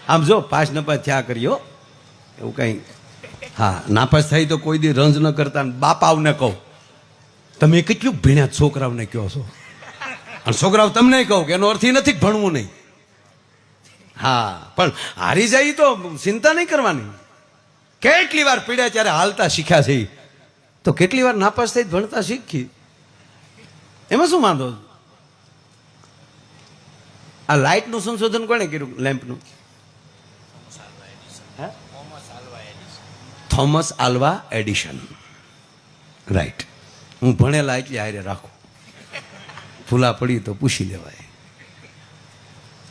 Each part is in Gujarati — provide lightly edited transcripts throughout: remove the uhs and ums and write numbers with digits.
આમ જો પાસ નપાસ થયા કર્યો એવું કઈ. હા, નાપાસ થાય તો કોઈ દી રંજ ન કરતા. બાપાઓને કહું, તમે કેટલું ભણ્યા છોકરાઓને કહો છો, અને છોકરાઓ તમને કહું કે એનો અર્થ એ નથી ભણવું નહીં. હા, પણ હારી જાય તો ચિંતા નહીં કરવાની. કેટલી વાર પીડ્યા ત્યારે હાલતા શીખ્યા છે, તો કેટલી વાર નાપાસ થઈ ભણતા શીખી. એમાં શું વાંધો? આ લાઇટનું સંશોધન કોણે કર્યું? લેમ્પનું થોમસ આલ્વા એડિશન. રાઈટ. હું ભણેલા એટલે હારે રાખું, ભૂલા પડી તો પૂછી લેવાય.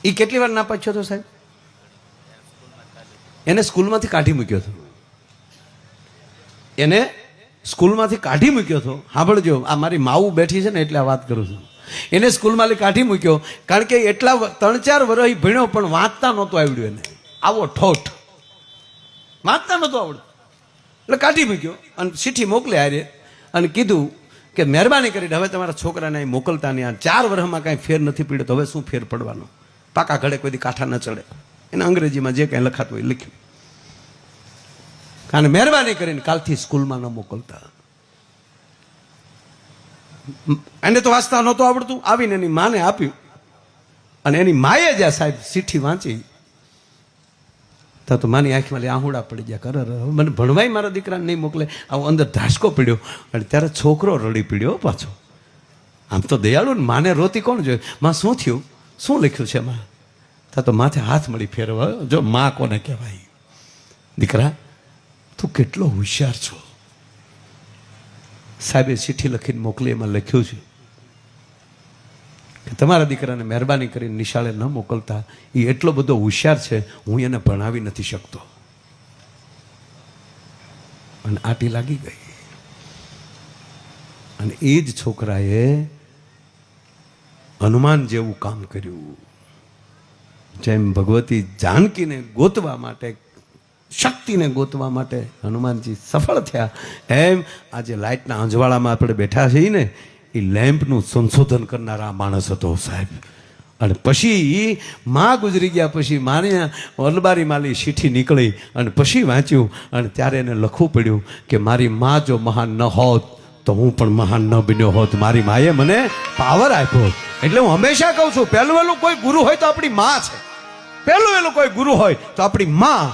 એ કેટલી વાર નાપાસ થયો હતો સાહેબ? એને સ્કૂલમાંથી કાઢી મૂક્યો હતો. એને સ્કૂલમાંથી કાઢી મૂક્યો હતો. સાંભળજો, આ મારી માવું બેઠી છે ને એટલે આ વાત કરું છું. એને સ્કૂલમાંથી કાઢી મૂક્યો કારણ કે એટલા 3-4 વર્ષ ભણ્યો પણ વાંચતા નહોતું આવડ્યું. એને આવો ઠોઠ વાંચતા નહોતું આવડતું એટલે કાઢી મૂક્યો અને ચિઠ્ઠી મોકલે હારે અને કીધું કે મહેરબાની કરીને હવે તમારા છોકરાને અહીં મોકલતા નહીં. 4 વર્ષમાં કાંઈ ફેર નથી પડ્યો તો હવે શું ફેર પડવાનો? પાકા ઘડે કોઈ દી કાંઠા ન ચડે. એને અંગ્રેજીમાં જે કાંઈ લખાતું હોય લખ્યું. અને મહેરબાની કરીને કાલથી સ્કૂલમાં ન મોકલતા. એને તો વાંચતા નહોતું આવડતું. આવીને એની માને આપ્યું અને એની માએ જ્યાં સાહેબ ચિઠ્ઠી વાંચી તો માની આંખમાં આહુડા પડી ગયા. કર મને ભણવાય મારા દીકરાને નહીં મોકલે. આવો અંદર ધાસકો પડ્યો અને ત્યારે છોકરો રડી પડ્યો પાછો. આમ તો દયાળુ ને માને રોતી કોણ જોઈએ? માં શું થયું? શું લખ્યું છે એમાં? તો માથે હાથ મળી ફેરવા. જો માં કોને કહેવાય? દીકરા તું કેટલો હોશિયાર છો. સાહેબે ચિઠ્ઠી લખીને મોકલી. એમાં લખ્યું છે કે તમારા દીકરાને મહેરબાની કરીને નિશાળે ન મોકલતા. એ એટલો બધો હોશિયાર છે, હું એને ભણાવી નથી શકતો. અને આટી લાગી ગઈ. અને એ જ છોકરાએ હનુમાન જેવું કામ કર્યું. જેમ ભગવતી જાનકીને ગોતવા માટે, શક્તિને ગોતવા માટે હનુમાનજી સફળ થયા, એમ આજે લાઇટના અંજવાળામાં આપણે બેઠા છીએ ને, એ લેમ્પનું સંશોધન કરનારા માણસ હતો સાહેબ. અને પછી માં ગુજરી ગયા પછી માને અલબારી માલી ચિઠ્ઠી નીકળી અને પછી વાંચ્યું અને ત્યારે એને લખવું પડ્યું કે મારી માં જો મહાન ન હોત તો હું પણ મહાન ન બન્યો હોત. મારી માએ મને પાવર આપ્યો. એટલે હું હંમેશા કહું છું, પહેલું કોઈ ગુરુ હોય તો આપણી માં છે. પહેલું કોઈ ગુરુ હોય તો આપણી માં.